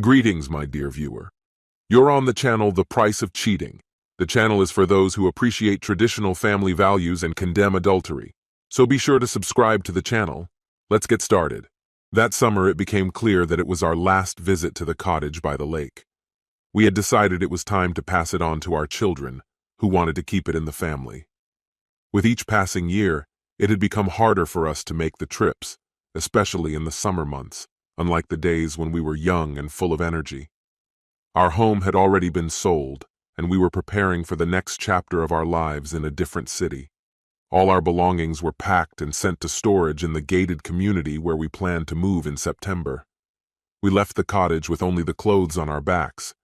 Greetings, my dear viewer. You're on the channel The Price of Cheating. The channel is for those who appreciate traditional family values and condemn adultery. So be sure to subscribe to the channel. Let's get started. That summer, it became clear that it was our last visit to the cottage by the lake. We had decided it was time to pass it on to our children, who wanted to keep it in the family. With each passing year, it had become harder for us to make the trips, especially in the summer months, unlike the days when we were young and full of energy. Our home had already been sold, and we were preparing for the next chapter of our lives in a different city. All our belongings were packed and sent to storage in the gated community where we planned to move in September. We left the cottage with only the clothes on our backs.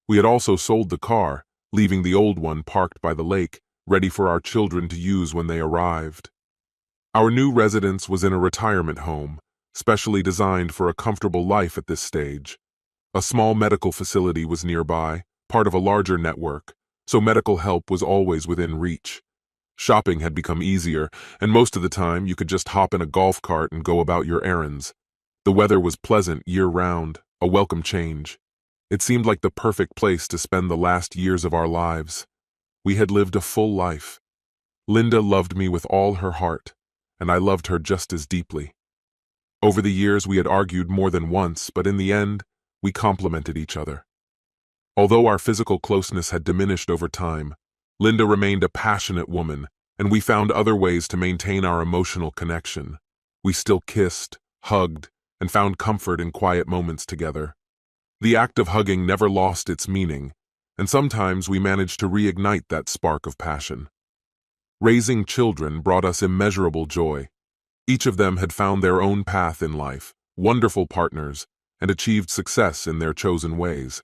We had also sold the car, leaving the old one parked by the lake, ready for our children to use when they arrived. Our new residence was in a retirement home, specially designed for a comfortable life at this stage. A small medical facility was nearby, part of a larger network, so medical help was always within reach. Shopping had become easier, and most of the time you could just hop in a golf cart and go about your errands. The weather was pleasant year-round, a welcome change. It seemed like the perfect place to spend the last years of our lives. We had lived a full life. Linda loved me with all her heart, and I loved her just as deeply. Over the years, we had argued more than once, but in the end, we complemented each other. Although our physical closeness had diminished over time, Linda remained a passionate woman, and we found other ways to maintain our emotional connection. We still kissed, hugged, and found comfort in quiet moments together. The act of hugging never lost its meaning, and sometimes we managed to reignite that spark of passion. Raising children brought us immeasurable joy. Each of them had found their own path in life, wonderful partners, and achieved success in their chosen ways.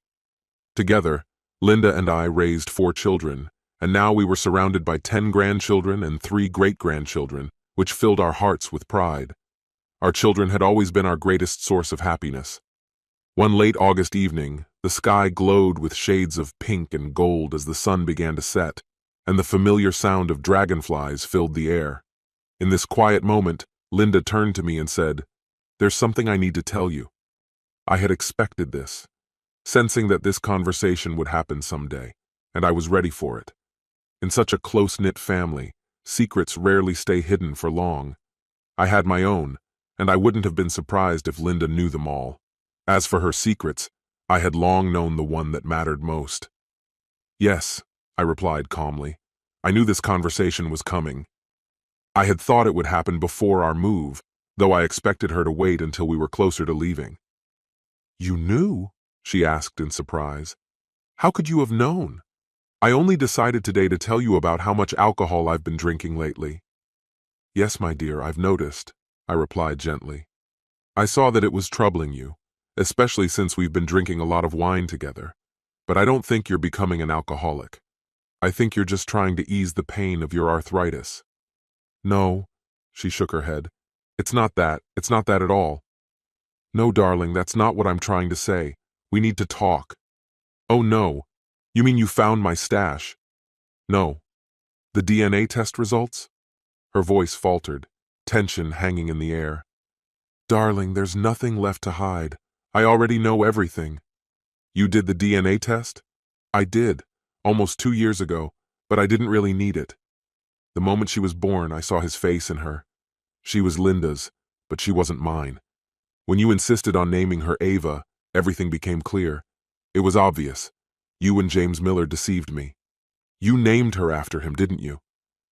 Together, Linda and I raised 4 children, and now we were surrounded by 10 grandchildren and 3 great-grandchildren, which filled our hearts with pride. Our children had always been our greatest source of happiness. One late August evening, the sky glowed with shades of pink and gold as the sun began to set, and the familiar sound of dragonflies filled the air. In this quiet moment, Linda turned to me and said, "There's something I need to tell you." I had expected this, sensing that this conversation would happen someday, and I was ready for it. In such a close-knit family, secrets rarely stay hidden for long. I had my own, and I wouldn't have been surprised if Linda knew them all. As for her secrets, I had long known the one that mattered most. "Yes," I replied calmly. I knew this conversation was coming. I had thought it would happen before our move, though I expected her to wait until we were closer to leaving. "You knew?" she asked in surprise. "How could you have known?" "I only decided today to tell you about how much alcohol I've been drinking lately." "Yes, my dear, I've noticed," I replied gently. "I saw that it was troubling you, especially since we've been drinking a lot of wine together. But I don't think you're becoming an alcoholic. I think you're just trying to ease the pain of your arthritis." "No," she shook her head. It's not that at all." "No, darling, that's not what I'm trying to say. We need to talk." "Oh no, you mean you found my stash?" "No." "The DNA test results?" Her voice faltered, tension hanging in the air. "Darling, there's nothing left to hide. I already know everything." "You did the DNA test?" "I did, almost 2 years ago, but I didn't really need it. The moment she was born, I saw his face in her. She was Linda's, but she wasn't mine. When you insisted on naming her Ava, everything became clear. It was obvious. You and James Miller deceived me. You named her after him, didn't you?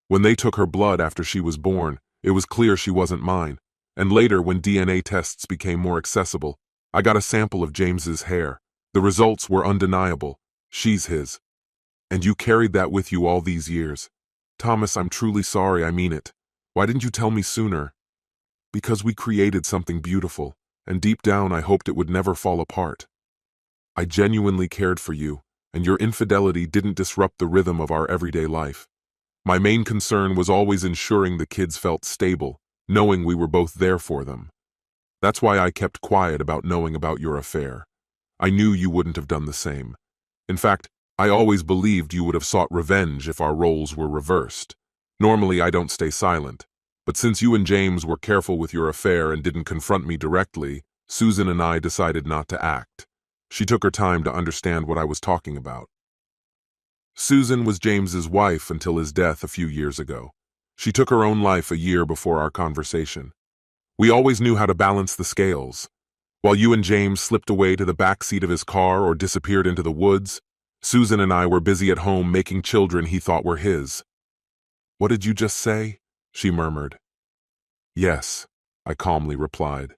When they took her blood after she was born, it was clear she wasn't mine. And later, when DNA tests became more accessible, I got a sample of James's hair. The results were undeniable. She's his. And you carried that with you all these years. Thomas, I'm truly sorry, I mean it. Why didn't you tell me sooner?" "Because we created something beautiful, and deep down I hoped it would never fall apart. I genuinely cared for you, and your infidelity didn't disrupt the rhythm of our everyday life. My main concern was always ensuring the kids felt stable, knowing we were both there for them. That's why I kept quiet about knowing about your affair. I knew you wouldn't have done the same. In fact, I always believed you would have sought revenge if our roles were reversed. Normally, I don't stay silent, but since you and James were careful with your affair and didn't confront me directly, Susan and I decided not to act. She took her time to understand what I was talking about. Susan was James's wife until his death a few years ago. She took her own life a year before our conversation. We always knew how to balance the scales. While you and James slipped away to the back seat of his car or disappeared into the woods, Susan and I were busy at home making children he thought were his. "What did you just say?" she murmured. "Yes," I calmly replied.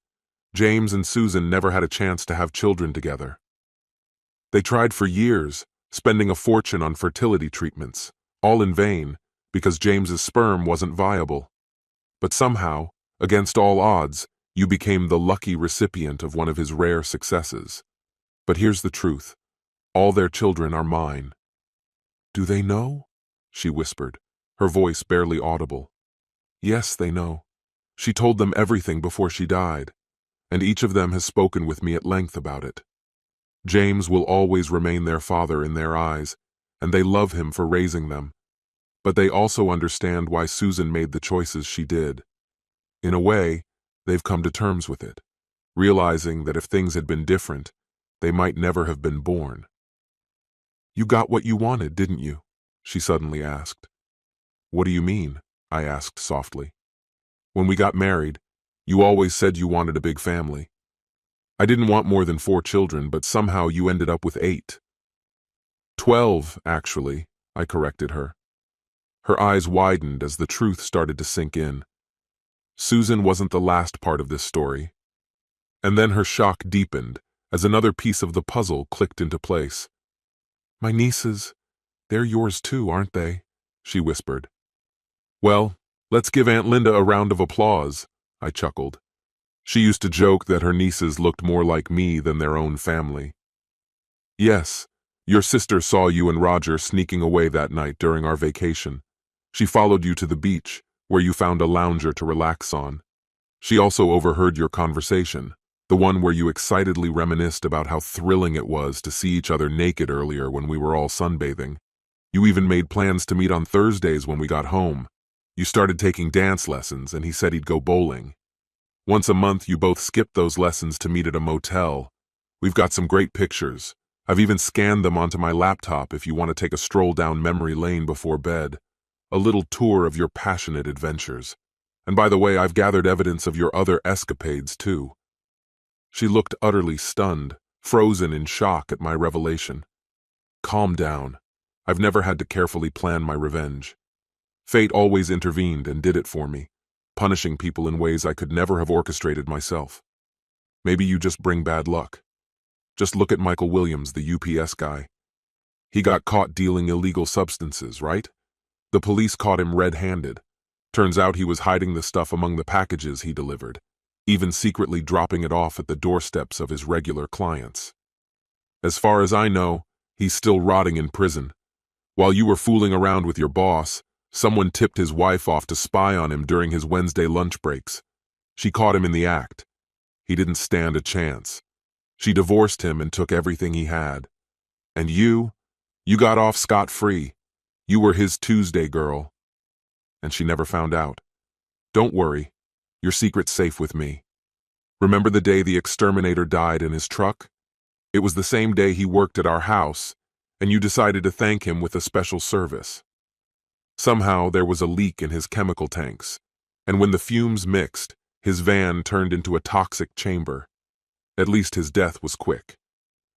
James and Susan never had a chance to have children together. They tried for years, spending a fortune on fertility treatments, all in vain, because James's sperm wasn't viable. But somehow, against all odds, you became the lucky recipient of one of his rare successes. But here's the truth. All their children are mine. "Do they know?" she whispered, her voice barely audible. "Yes, they know. She told them everything before she died, and each of them has spoken with me at length about it. James will always remain their father in their eyes, and they love him for raising them. But they also understand why Susan made the choices she did. In a way, they've come to terms with it, realizing that if things had been different, they might never have been born." "You got what you wanted, didn't you?" she suddenly asked. "What do you mean?" I asked softly. "When we got married, you always said you wanted a big family. I didn't want more than 4 children, but somehow you ended up with 8. 12, actually," I corrected her. Her eyes widened as the truth started to sink in. Susan wasn't the last part of this story. And then her shock deepened as another piece of the puzzle clicked into place. "My nieces, they're yours too, aren't they?" she whispered. "Well, let's give Aunt Linda a round of applause," I chuckled. She used to joke that her nieces looked more like me than their own family. "Yes, your sister saw you and Roger sneaking away that night during our vacation. She followed you to the beach, where you found a lounger to relax on. She also overheard your conversation, the one where you excitedly reminisced about how thrilling it was to see each other naked earlier when we were all sunbathing. You even made plans to meet on Thursdays when we got home. You started taking dance lessons, and he said he'd go bowling. Once a month, you both skipped those lessons to meet at a motel. We've got some great pictures. I've even scanned them onto my laptop if you want to take a stroll down memory lane before bed. A little tour of your passionate adventures. And by the way, I've gathered evidence of your other escapades, too." She looked utterly stunned, frozen in shock at my revelation. "Calm down. I've never had to carefully plan my revenge. Fate always intervened and did it for me, punishing people in ways I could never have orchestrated myself. Maybe you just bring bad luck. Just look at Michael Williams, the UPS guy. He got caught dealing illegal substances, right? The police caught him red-handed. Turns out he was hiding the stuff among the packages he delivered, even secretly dropping it off at the doorsteps of his regular clients. As far as I know, he's still rotting in prison. While you were fooling around with your boss, someone tipped his wife off to spy on him during his Wednesday lunch breaks. She caught him in the act. He didn't stand a chance. She divorced him and took everything he had. And you got off scot-free. You were his Tuesday girl. And she never found out. Don't worry. Your secret's safe with me. Remember the day the exterminator died in his truck? It was the same day he worked at our house, and you decided to thank him with a special service. Somehow there was a leak in his chemical tanks, and when the fumes mixed, his van turned into a toxic chamber. At least his death was quick.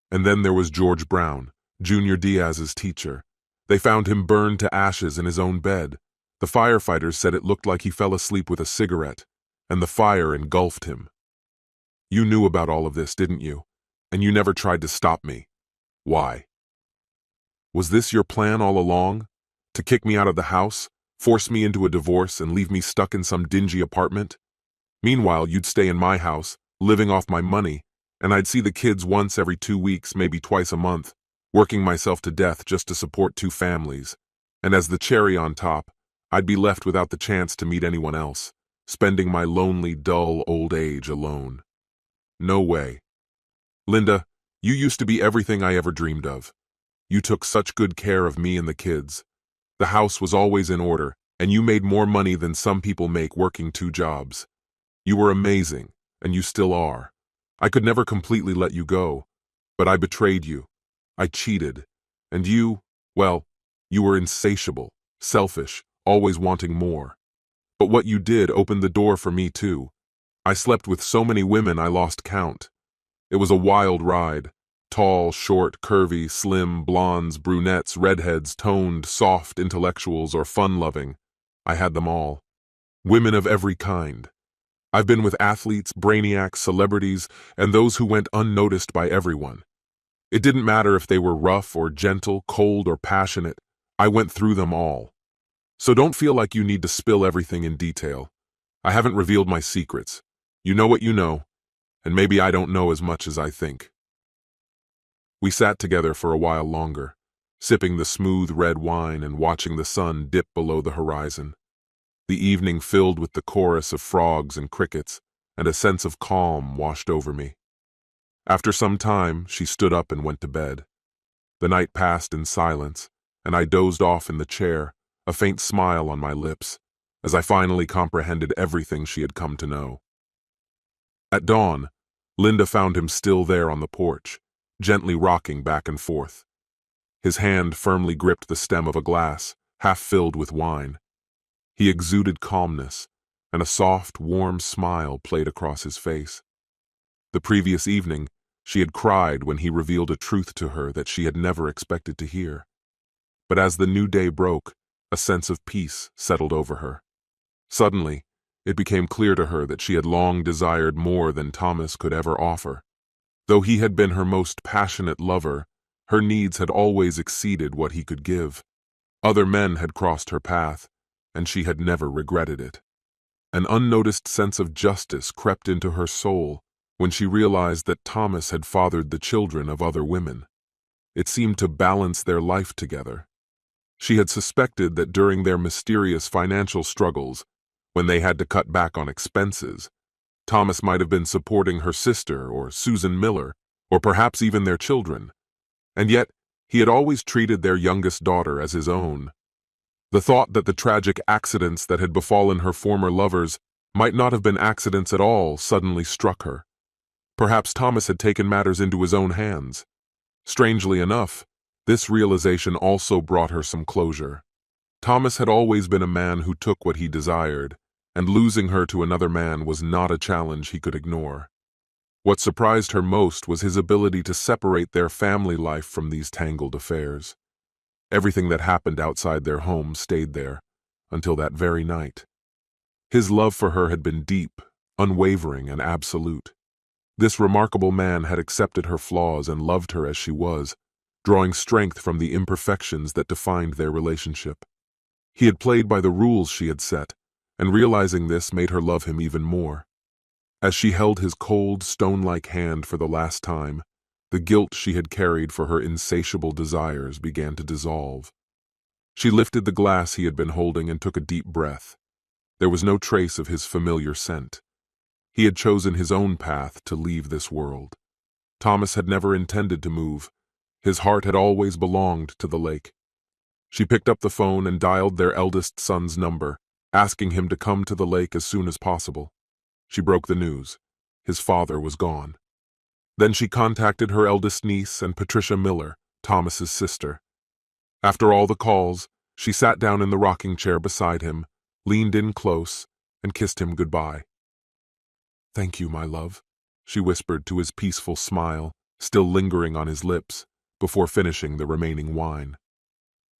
And then there was George Brown, Junior Diaz's teacher. They found him burned to ashes in his own bed. The firefighters said it looked like he fell asleep with a cigarette, and the fire engulfed him. You knew about all of this, didn't you? And you never tried to stop me. Why? Was this your plan all along? To kick me out of the house, force me into a divorce, and leave me stuck in some dingy apartment? Meanwhile, you'd stay in my house, living off my money, and I'd see the kids once every 2 weeks, maybe twice a month, working myself to death just to support 2 families. And as the cherry on top, I'd be left without the chance to meet anyone else, spending my lonely, dull old age alone. No way. Linda, you used to be everything I ever dreamed of. You took such good care of me and the kids. The house was always in order, and you made more money than some people make working 2 jobs. You were amazing, and you still are. I could never completely let you go, But I betrayed you. I cheated. And you, well, you were insatiable, selfish, always wanting more. But what you did opened the door for me too. I slept with so many women I lost count. It was a wild ride. Tall, short, curvy, slim, blondes, brunettes, redheads, toned, soft, intellectuals, or fun-loving. I had them all. Women of every kind. I've been with athletes, brainiacs, celebrities, and those who went unnoticed by everyone. It didn't matter if they were rough or gentle, cold or passionate. I went through them all. So don't feel like you need to spill everything in detail. I haven't revealed my secrets. You know what you know, and maybe I don't know as much as I think. We sat together for a while longer, sipping the smooth red wine and watching the sun dip below the horizon. The evening filled with the chorus of frogs and crickets, and a sense of calm washed over me. After some time, she stood up and went to bed. The night passed in silence, and I dozed off in the chair, a faint smile on my lips, as I finally comprehended everything she had come to know. At dawn, Linda found him still there on the porch, gently rocking back and forth. His hand firmly gripped the stem of a glass, half filled with wine. He exuded calmness, and a soft, warm smile played across his face. The previous evening, she had cried when he revealed a truth to her that she had never expected to hear. But as the new day broke, a sense of peace settled over her. Suddenly, it became clear to her that she had long desired more than Thomas could ever offer. Though he had been her most passionate lover, her needs had always exceeded what he could give. Other men had crossed her path, and she had never regretted it. An unnoticed sense of justice crept into her soul when she realized that Thomas had fathered the children of other women. It seemed to balance their life together. She had suspected that during their mysterious financial struggles, when they had to cut back on expenses, Thomas might have been supporting her sister or Susan Miller, or perhaps even their children. And yet, he had always treated their youngest daughter as his own. The thought that the tragic accidents that had befallen her former lovers might not have been accidents at all suddenly struck her. Perhaps Thomas had taken matters into his own hands. Strangely enough, this realization also brought her some closure. Thomas had always been a man who took what he desired, and losing her to another man was not a challenge he could ignore. What surprised her most was his ability to separate their family life from these tangled affairs. Everything that happened outside their home stayed there, until that very night. His love for her had been deep, unwavering, and absolute. This remarkable man had accepted her flaws and loved her as she was, drawing strength from the imperfections that defined their relationship. He had played by the rules she had set, and realizing this made her love him even more. As she held his cold, stone-like hand for the last time, the guilt she had carried for her insatiable desires began to dissolve. She lifted the glass he had been holding and took a deep breath. There was no trace of his familiar scent. He had chosen his own path to leave this world. Thomas had never intended to move. His heart had always belonged to the lake. She picked up the phone and dialed their eldest son's number, asking him to come to the lake as soon as possible. She broke the news. His father was gone. Then she contacted her eldest niece and Patricia Miller, Thomas's sister. After all the calls, she sat down in the rocking chair beside him, leaned in close, and kissed him goodbye. "Thank you, my love," she whispered to his peaceful smile, still lingering on his lips, before finishing the remaining wine.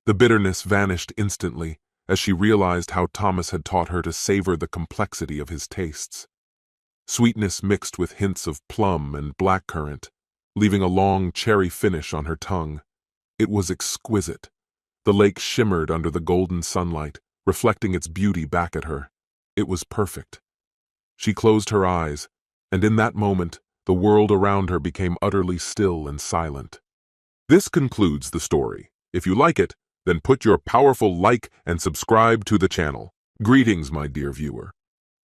The bitterness vanished instantly as she realized how Thomas had taught her to savor the complexity of his tastes. Sweetness mixed with hints of plum and blackcurrant, leaving a long cherry finish on her tongue. It was exquisite. The lake shimmered under the golden sunlight, reflecting its beauty back at her. It was perfect. She closed her eyes, and in that moment, the world around her became utterly still and silent. This concludes the story. If you like it, then put your powerful like and subscribe to the channel. Greetings, my dear viewer.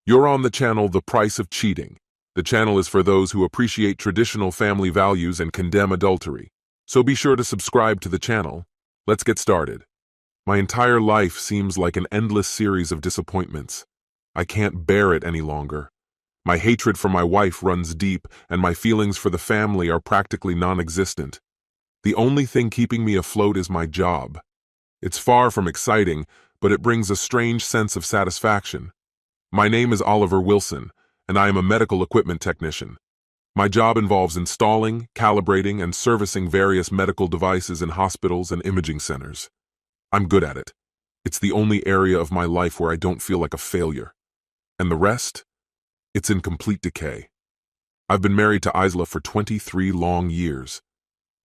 You're on the channel The Price of Cheating. The channel is for those who appreciate traditional family values and condemn adultery. So be sure to subscribe to the channel. Let's get started. My entire life seems like an endless series of disappointments. I can't bear it any longer. My hatred for my wife runs deep, and my feelings for the family are practically non-existent. The only thing keeping me afloat is my job. It's far from exciting, but it brings a strange sense of satisfaction. My name is Oliver Wilson, and I am a medical equipment technician. My job involves installing, calibrating, and servicing various medical devices in hospitals and imaging centers. I'm good at it. It's the only area of my life where I don't feel like a failure. And the rest? It's in complete decay. I've been married to Isla for 23 long years.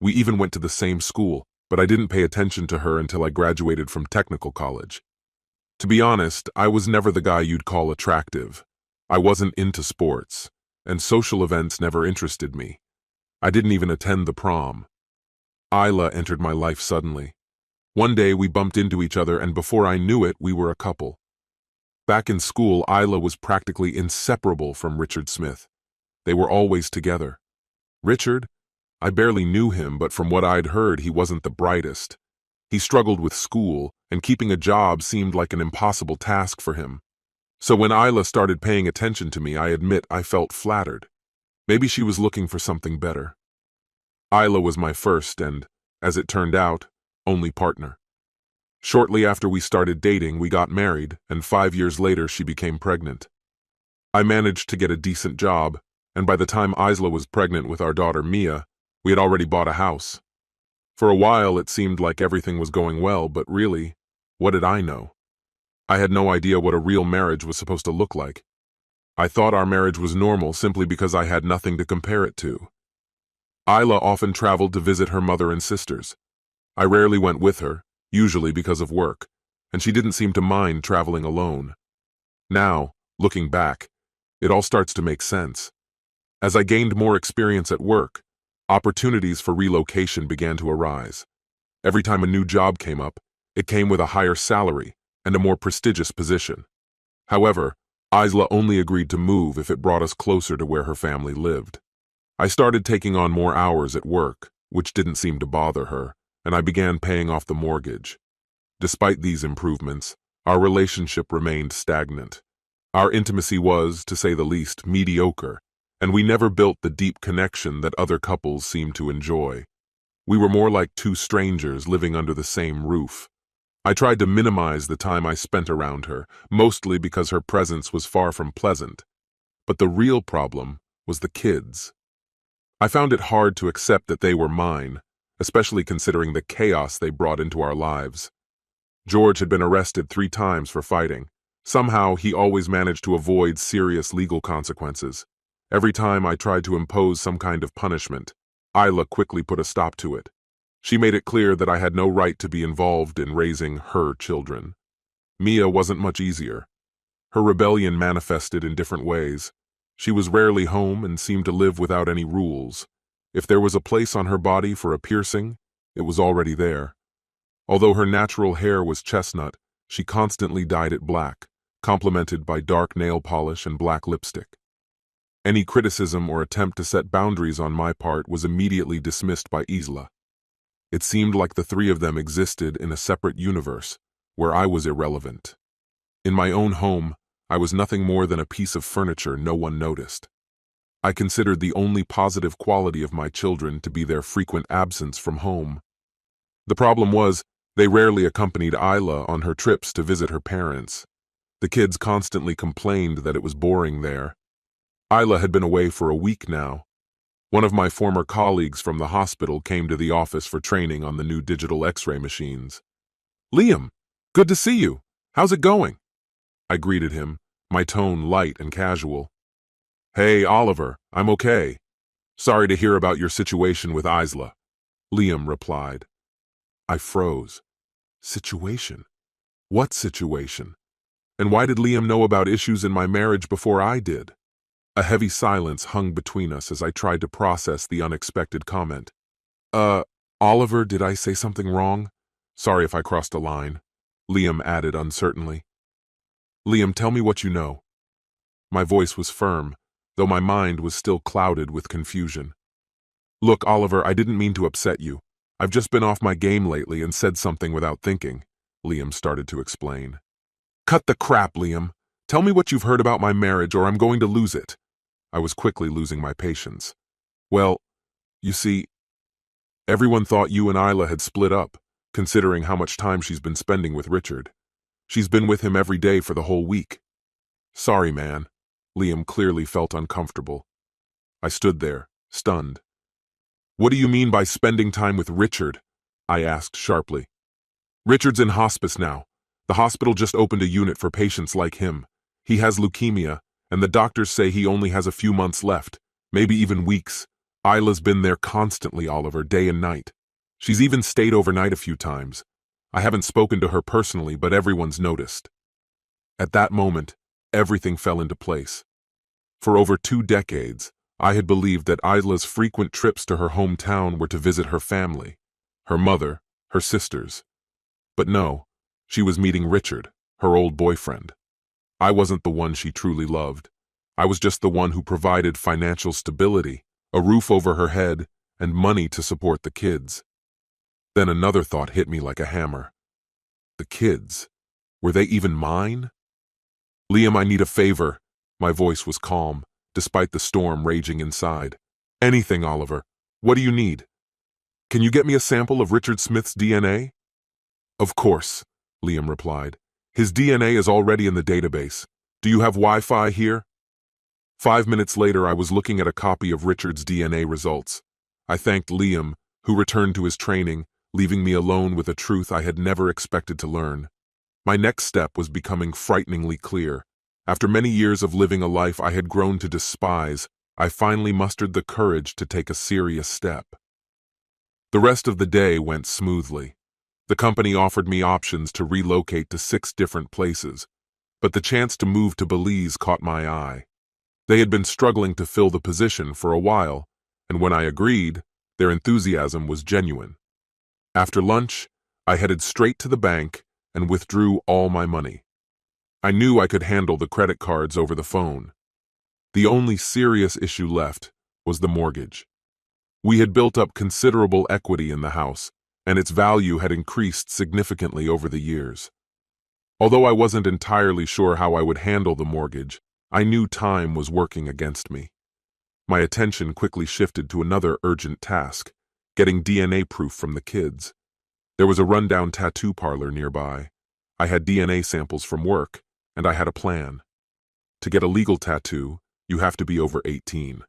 We even went to the same school, but I didn't pay attention to her until I graduated from technical college. To be honest, I was never the guy you'd call attractive. I wasn't into sports, and social events never interested me. I didn't even attend the prom. Isla entered my life suddenly. One day we bumped into each other, and before I knew it, we were a couple. Back in school, Isla was practically inseparable from Richard Smith. They were always together. Richard? I barely knew him, but from what I'd heard, he wasn't the brightest. He struggled with school, and keeping a job seemed like an impossible task for him. So when Isla started paying attention to me, I admit I felt flattered. Maybe she was looking for something better. Isla was my first and, as it turned out, only partner. Shortly after we started dating, we got married, and 5 years later she became pregnant. I managed to get a decent job, and by the time Isla was pregnant with our daughter Mia, we had already bought a house. For a while it seemed like everything was going well, but really, what did I know? I had no idea what a real marriage was supposed to look like. I thought our marriage was normal simply because I had nothing to compare it to. Isla often traveled to visit her mother and sisters. I rarely went with her, usually because of work, and she didn't seem to mind traveling alone. Now, looking back, it all starts to make sense. As I gained more experience at work, opportunities for relocation began to arise. Every time a new job came up, it came with a higher salary and a more prestigious position. However, Isla only agreed to move if it brought us closer to where her family lived. I started taking on more hours at work, which didn't seem to bother her, and I began paying off the mortgage. Despite these improvements, our relationship remained stagnant. Our intimacy was, to say the least, mediocre, and we never built the deep connection that other couples seem to enjoy. We were more like two strangers living under the same roof. I tried to minimize the time I spent around her, mostly because her presence was far from pleasant. But the real problem was the kids. I found it hard to accept that they were mine, especially considering the chaos they brought into our lives. George had been arrested 3 times for fighting. Somehow, he always managed to avoid serious legal consequences. Every time I tried to impose some kind of punishment, Isla quickly put a stop to it. She made it clear that I had no right to be involved in raising her children. Mia wasn't much easier. Her rebellion manifested in different ways. She was rarely home and seemed to live without any rules. If there was a place on her body for a piercing, it was already there. Although her natural hair was chestnut, she constantly dyed it black, complemented by dark nail polish and black lipstick. Any criticism or attempt to set boundaries on my part was immediately dismissed by Isla. It seemed like the 3 of them existed in a separate universe, where I was irrelevant. In my own home, I was nothing more than a piece of furniture no one noticed. I considered the only positive quality of my children to be their frequent absence from home. The problem was, they rarely accompanied Isla on her trips to visit her parents. The kids constantly complained that it was boring there. Isla had been away for a week now. One of my former colleagues from the hospital came to the office for training on the new digital X-ray machines. "Liam, good to see you. How's it going?" I greeted him, my tone light and casual. "Hey, Oliver, I'm okay. Sorry to hear about your situation with Isla," Liam replied. I froze. Situation? What situation? And why did Liam know about issues in my marriage before I did? A heavy silence hung between us as I tried to process the unexpected comment. Oliver, did I say something wrong? Sorry if I crossed a line," Liam added uncertainly. "Liam, tell me what you know." My voice was firm, though my mind was still clouded with confusion. "Look, Oliver, I didn't mean to upset you. I've just been off my game lately and said something without thinking," Liam started to explain. "Cut the crap, Liam. Tell me what you've heard about my marriage or I'm going to lose it," I was quickly losing my patience. Well, you see, everyone thought you and Isla had split up, considering how much time she's been spending with Richard. She's been with him every day for the whole week. Sorry, man. Liam clearly felt uncomfortable. I stood there, stunned. What do you mean by spending time with Richard? I asked sharply. Richard's in hospice now. The hospital just opened a unit for patients like him. He has leukemia, and the doctors say he only has a few months left, maybe even weeks. Isla's been there constantly, Oliver, day and night. She's even stayed overnight a few times. I haven't spoken to her personally, but everyone's noticed. At that moment, everything fell into place. For over 2 decades, I had believed that Isla's frequent trips to her hometown were to visit her family, her mother, her sisters. But no, she was meeting Richard, her old boyfriend. I wasn't the one she truly loved. I was just the one who provided financial stability, a roof over her head, and money to support the kids. Then another thought hit me like a hammer. The kids, were they even mine? Liam, I need a favor. My voice was calm, despite the storm raging inside. Anything, Oliver. What do you need? Can you get me a sample of Richard Smith's DNA? Of course, Liam replied. His DNA is already in the database. Do you have Wi-Fi here? 5 minutes later, I was looking at a copy of Richard's DNA results. I thanked Liam, who returned to his training, leaving me alone with a truth I had never expected to learn. My next step was becoming frighteningly clear. After many years of living a life I had grown to despise, I finally mustered the courage to take a serious step. The rest of the day went smoothly. The company offered me options to relocate to 6 different places, but the chance to move to Belize caught my eye. They had been struggling to fill the position for a while, and when I agreed, their enthusiasm was genuine. After lunch, I headed straight to the bank and withdrew all my money. I knew I could handle the credit cards over the phone. The only serious issue left was the mortgage. We had built up considerable equity in the house, and its value had increased significantly over the years. Although I wasn't entirely sure how I would handle the mortgage, I knew time was working against me. My attention quickly shifted to another urgent task, getting DNA proof from the kids. There was a rundown tattoo parlor nearby. I had DNA samples from work, and I had a plan. To get a legal tattoo, you have to be over 18.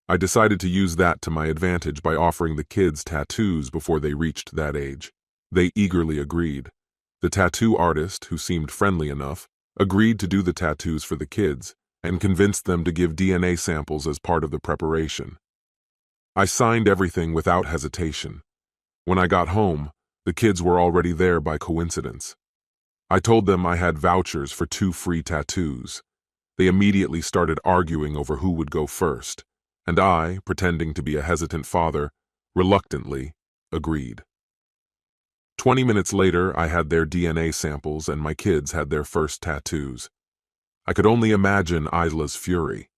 I decided to use that to my advantage by offering the kids tattoos before they reached that age. They eagerly agreed. The tattoo artist, who seemed friendly enough, agreed to do the tattoos for the kids and convinced them to give DNA samples as part of the preparation. I signed everything without hesitation. When I got home, the kids were already there by coincidence. I told them I had vouchers for 2 free tattoos. They immediately started arguing over who would go first, and I, pretending to be a hesitant father, reluctantly agreed. 20 minutes later, I had their DNA samples and my kids had their first tattoos. I could only imagine Isla's fury.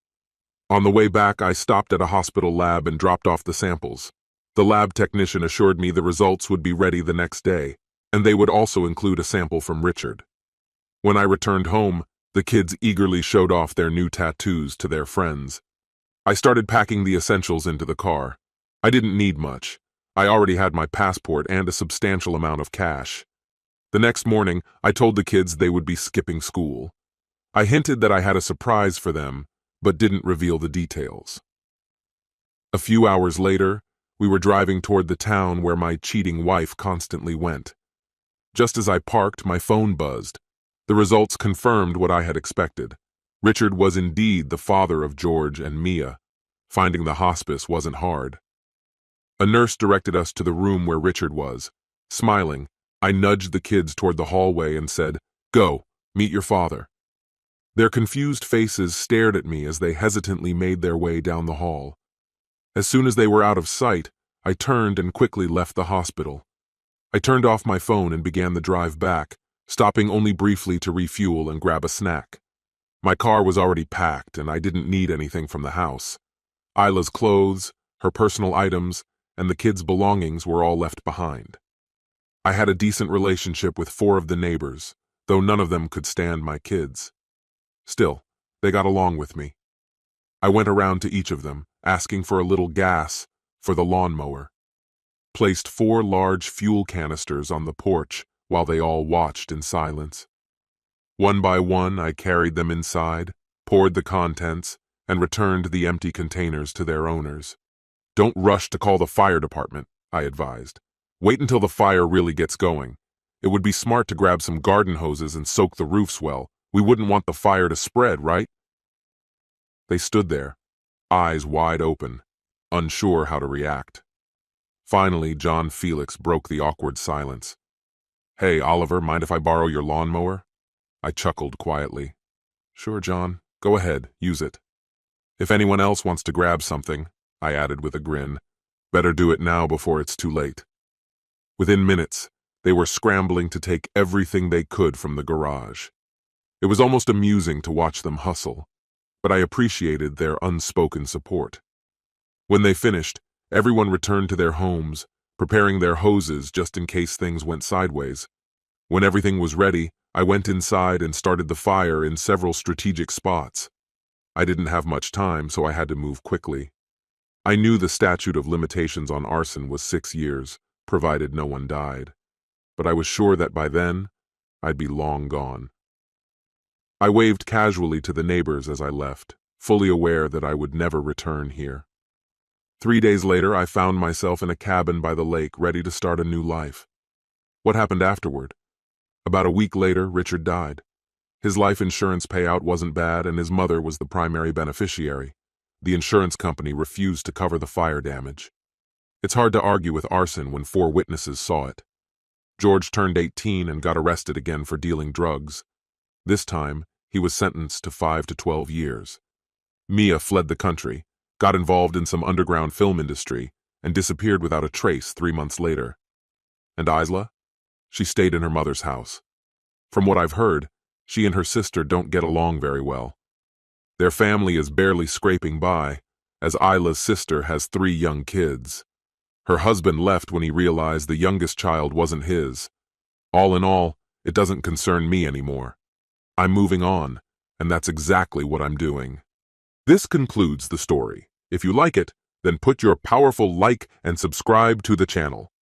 On the way back, I stopped at a hospital lab and dropped off the samples. The lab technician assured me the results would be ready the next day, and they would also include a sample from Richard. When I returned home, the kids eagerly showed off their new tattoos to their friends. I started packing the essentials into the car. I didn't need much. I already had my passport and a substantial amount of cash. The next morning, I told the kids they would be skipping school. I hinted that I had a surprise for them, but didn't reveal the details. A few hours later, we were driving toward the town where my cheating wife constantly went. Just as I parked, my phone buzzed. The results confirmed what I had expected. Richard was indeed the father of George and Mia. Finding the hospice wasn't hard. A nurse directed us to the room where Richard was. Smiling, I nudged the kids toward the hallway and said, "Go, meet your father." Their confused faces stared at me as they hesitantly made their way down the hall. As soon as they were out of sight, I turned and quickly left the hospital. I turned off my phone and began the drive back, stopping only briefly to refuel and grab a snack. My car was already packed and I didn't need anything from the house. Isla's clothes, her personal items, and the kids' belongings were all left behind. I had a decent relationship with 4 of the neighbors, though none of them could stand my kids. Still, they got along with me. I went around to each of them, asking for a little gas for the lawnmower. Placed 4 large fuel canisters on the porch while they all watched in silence. One by one, I carried them inside, poured the contents, and returned the empty containers to their owners. Don't rush to call the fire department, I advised. Wait until the fire really gets going. It would be smart to grab some garden hoses and soak the roofs well. We wouldn't want the fire to spread, right? They stood there, eyes wide open, unsure how to react. Finally, John Felix broke the awkward silence. Hey, Oliver, mind if I borrow your lawnmower? I chuckled quietly. Sure, John. Go ahead, use it. If anyone else wants to grab something, I added with a grin, better do it now before it's too late. Within minutes, they were scrambling to take everything they could from the garage. It was almost amusing to watch them hustle, but I appreciated their unspoken support. When they finished, everyone returned to their homes, preparing their hoses just in case things went sideways. When everything was ready, I went inside and started the fire in several strategic spots. I didn't have much time, so I had to move quickly. I knew the statute of limitations on arson was 6 years, provided no one died. But I was sure that by then, I'd be long gone. I waved casually to the neighbors as I left, fully aware that I would never return here. 3 days later, I found myself in a cabin by the lake, ready to start a new life. What happened afterward? About a week later, Richard died. His life insurance payout wasn't bad, and his mother was the primary beneficiary. The insurance company refused to cover the fire damage. It's hard to argue with arson when 4 witnesses saw it. George turned 18 and got arrested again for dealing drugs. This time, he was sentenced to 5 to 12 years. Mia fled the country, got involved in some underground film industry, and disappeared without a trace 3 months later. And Isla? She stayed in her mother's house. From what I've heard, she and her sister don't get along very well. Their family is barely scraping by, as Isla's sister has 3 young kids. Her husband left when he realized the youngest child wasn't his. All in all, it doesn't concern me anymore. I'm moving on, and that's exactly what I'm doing. This concludes the story. If you like it, then put your powerful like and subscribe to the channel.